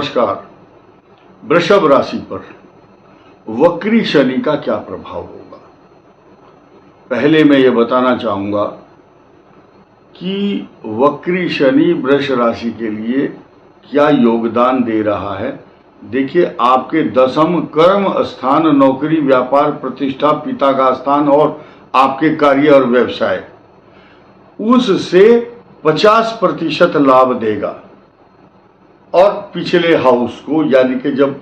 नमस्कार। वृषभ राशि पर वक्री शनि का क्या प्रभाव होगा? पहले मैं ये बताना चाहूंगा कि वक्री शनि वृष राशि के लिए क्या योगदान दे रहा है। देखिए, आपके दशम कर्म स्थान, नौकरी, व्यापार, प्रतिष्ठा, पिता का स्थान और आपके कार्य और व्यवसाय, उससे 50% लाभ देगा। और पिछले हाउस को, यानी कि जब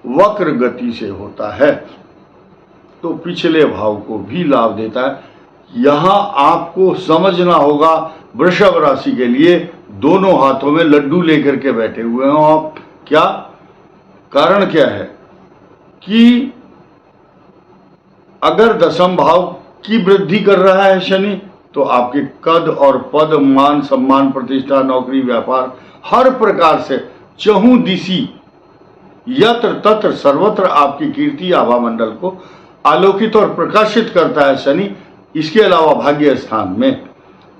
वक्र गति से होता है तो पिछले भाव को भी लाभ देता है। यहां आपको समझना होगा, वृषभ राशि के लिए दोनों हाथों में लड्डू लेकर के बैठे हुए हैं आप। क्या कारण क्या है कि अगर दशम भाव की वृद्धि कर रहा है शनि, तो आपके कद और पद, मान सम्मान, प्रतिष्ठा, नौकरी, व्यापार, हर प्रकार से चहुं दिशी यत्र तत्र सर्वत्र आपकी कीर्ति आभा मंडल को आलोकित और प्रकाशित करता है शनि। इसके अलावा भाग्य स्थान में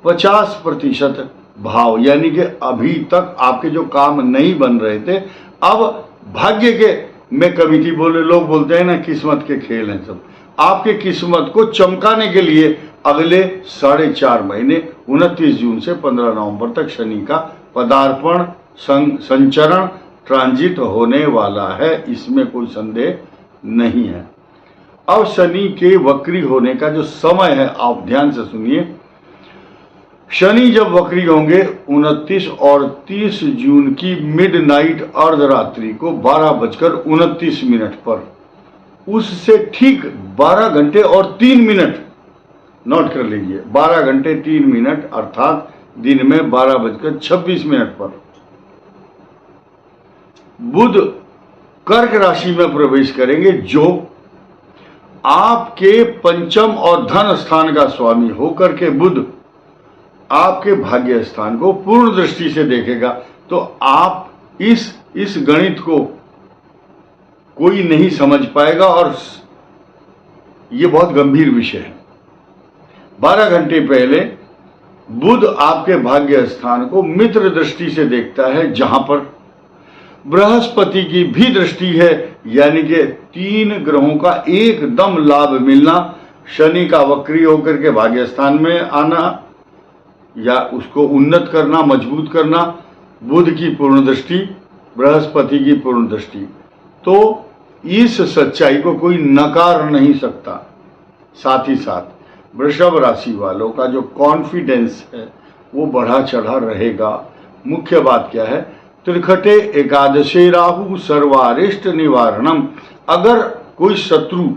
50% भाव, यानी कि अभी तक आपके जो काम नहीं बन रहे थे, अब भाग्य के में कभी बोले, लोग बोलते हैं ना, किस्मत के खेल हैं सब। आपके किस्मत को चमकाने के लिए अगले 4.5 महीने 29 जून से 15 नवंबर तक शनि का पदार्पण, संचरण, ट्रांजिट होने वाला है। इसमें कोई संदेह नहीं है। अब शनि के वक्री होने का जो समय है, आप ध्यान से सुनिए। शनि जब वक्री होंगे 29 और 30 जून की मिडनाइट, अर्धरात्रि को 12:29 पर, उससे ठीक 12 घंटे और 3 मिनट, नोट कर लीजिए, 12 घंटे 3 मिनट अर्थात दिन में 12:26 पर बुध कर्क राशि में प्रवेश करेंगे, जो आपके पंचम और धन स्थान का स्वामी होकर के बुध आपके भाग्य स्थान को पूर्ण दृष्टि से देखेगा। तो आप इस गणित को कोई नहीं समझ पाएगा और ये बहुत गंभीर विषय है। 12 घंटे पहले बुध आपके भाग्य स्थान को मित्र दृष्टि से देखता है, जहां पर बृहस्पति की भी दृष्टि है, यानी कि 3 ग्रहों का एकदम लाभ मिलना। शनि का वक्री होकर के भाग्य स्थान में आना या उसको उन्नत करना, मजबूत करना, बुध की पूर्ण दृष्टि, बृहस्पति की पूर्ण दृष्टि, तो इस सच्चाई को कोई नकार नहीं सकता। साथ ही साथ वृषभ राशि वालों का जो कॉन्फिडेंस है वो बढ़ा चढ़ा रहेगा। मुख्य बात क्या है? त्रिखटे एकादशे राहु सर्वारिष्ट निवारणम। अगर कोई शत्रु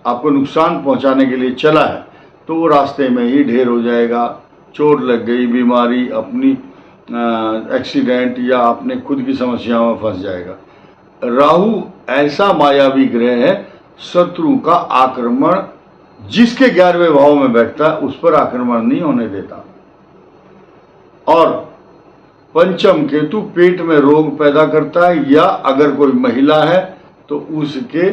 आपको नुकसान पहुंचाने के लिए चला है तो वो रास्ते में ही ढेर हो जाएगा। चोट लग गई, बीमारी, अपनी एक्सीडेंट या अपने खुद की समस्याओं में फंस जाएगा। राहु ऐसा मायावी ग्रह है, शत्रु का आक्रमण जिसके 11वें भाव में बैठता है उस पर आक्रमण नहीं होने देता। और पंचम केतु पेट में रोग पैदा करता है, या अगर कोई महिला है तो उसके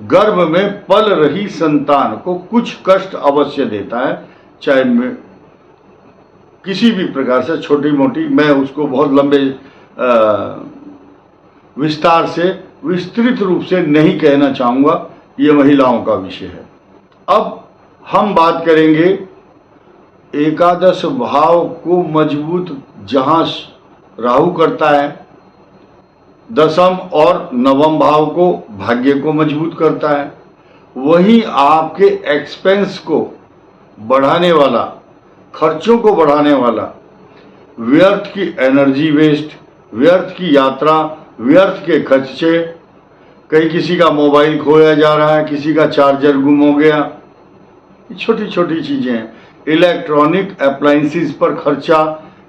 गर्भ में पल रही संतान को कुछ कष्ट अवश्य देता है, चाहे किसी भी प्रकार से, छोटी मोटी। मैं उसको बहुत लंबे विस्तार से, विस्तृत रूप से नहीं कहना चाहूंगा, ये महिलाओं का विषय है। अब हम बात करेंगे एकादश भाव को मजबूत जहां राहु करता है, दशम और नवम भाव को, भाग्य को मजबूत करता है, वहीं आपके एक्सपेंस को बढ़ाने वाला, खर्चों को बढ़ाने वाला, व्यर्थ की एनर्जी वेस्ट, व्यर्थ की यात्रा, व्यर्थ के खर्चे, कहीं किसी का मोबाइल खोया जा रहा है, किसी का चार्जर गुम हो गया, छोटी छोटी चीजें हैं। इलेक्ट्रॉनिक अप्लायंसेस पर खर्चा,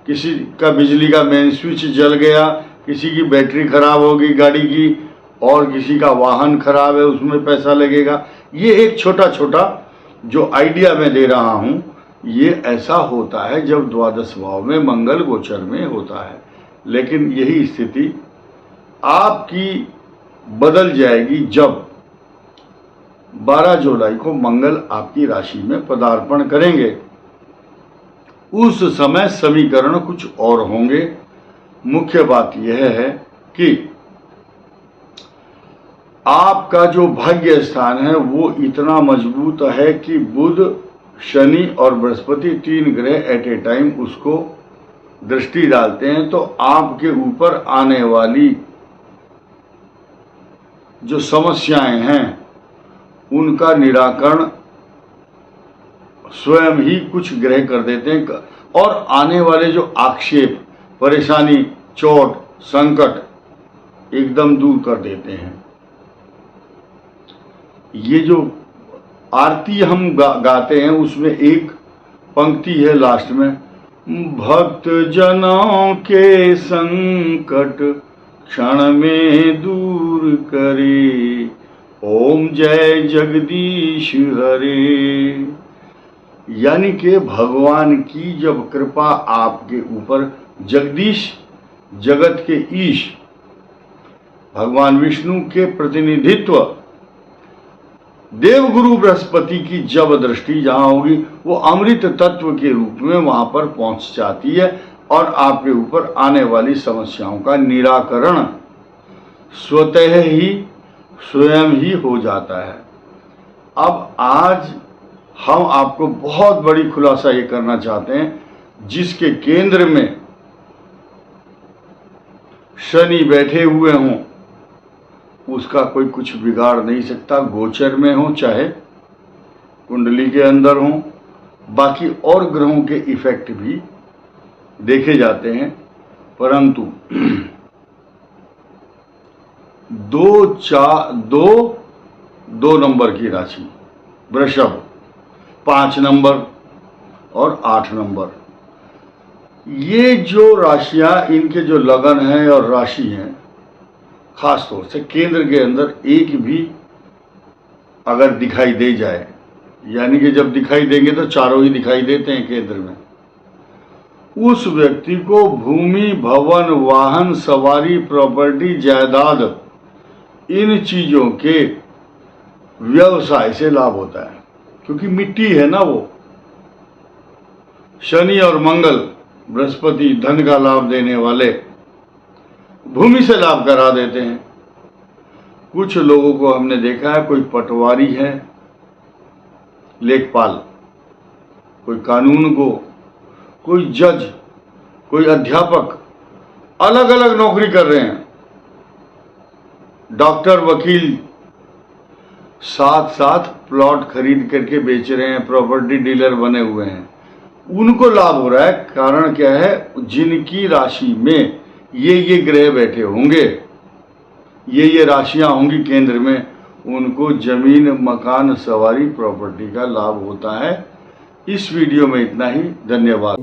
किसी का बिजली का मेन स्विच जल गया, किसी की बैटरी खराब होगी गाड़ी की, और किसी का वाहन खराब है, उसमें पैसा लगेगा। ये एक छोटा छोटा जो आइडिया मैं दे रहा हूं, ये ऐसा होता है जब द्वादश भाव में मंगल गोचर में होता है। लेकिन यही स्थिति आपकी बदल जाएगी जब 12 जुलाई को मंगल आपकी राशि में पदार्पण करेंगे। उस समय समीकरण कुछ और होंगे। मुख्य बात यह है कि आपका जो भाग्य स्थान है वो इतना मजबूत है कि बुध, शनि और बृहस्पति 3 ग्रह एट ए टाइम उसको दृष्टि डालते हैं। तो आपके ऊपर आने वाली जो समस्याएं हैं उनका निराकरण स्वयं ही कुछ ग्रह कर देते हैं और आने वाले जो आक्षेप, परेशानी, चोट, संकट एकदम दूर कर देते हैं। ये जो आरती हम गाते हैं उसमें एक पंक्ति है लास्ट में, भक्त जनों के संकट क्षण में दूर करे, ओम जय जगदीश हरे। यानी कि भगवान की जब कृपा आपके ऊपर, जगदीश जगत के ईश भगवान विष्णु के प्रतिनिधित्व देवगुरु बृहस्पति की जब दृष्टि जहां होगी वो अमृत तत्व के रूप में वहां पर पहुंच जाती है और आपके ऊपर आने वाली समस्याओं का निराकरण स्वतः ही स्वयं ही हो जाता है। अब आज हम आपको बहुत बड़ी खुलासा ये करना चाहते हैं, जिसके केंद्र में शनि बैठे हुए हों उसका कोई कुछ बिगाड़ नहीं सकता, गोचर में हो चाहे कुंडली के अंदर हो। बाकी और ग्रहों के इफेक्ट भी देखे जाते हैं, परंतु दो नंबर की राशि वृषभ, 5 नंबर और 8 नंबर, ये जो राशियां, इनके जो लगन है और राशि हैं, खास तौर से केंद्र के अंदर एक भी अगर दिखाई दे जाए, यानी कि जब दिखाई देंगे तो चारों ही दिखाई देते हैं केंद्र में, उस व्यक्ति को भूमि, भवन, वाहन, सवारी, प्रॉपर्टी, जायदाद, इन चीजों के व्यवसाय से लाभ होता है। क्योंकि मिट्टी है ना वो, शनि और मंगल, बृहस्पति धन का लाभ देने वाले भूमि से लाभ करा देते हैं। कुछ लोगों को हमने देखा है, कोई पटवारी है, लेखपाल, कोई कानून को, कोई जज, कोई अध्यापक, अलग अलग नौकरी कर रहे हैं, डॉक्टर, वकील, साथ साथ प्लॉट खरीद करके बेच रहे हैं, प्रॉपर्टी डीलर बने हुए हैं, उनको लाभ हो रहा है। कारण क्या है? जिनकी राशि में ये ग्रह बैठे होंगे, ये राशियां होंगी केंद्र में, उनको जमीन, मकान, सवारी, प्रॉपर्टी का लाभ होता है। इस वीडियो में इतना ही। धन्यवाद।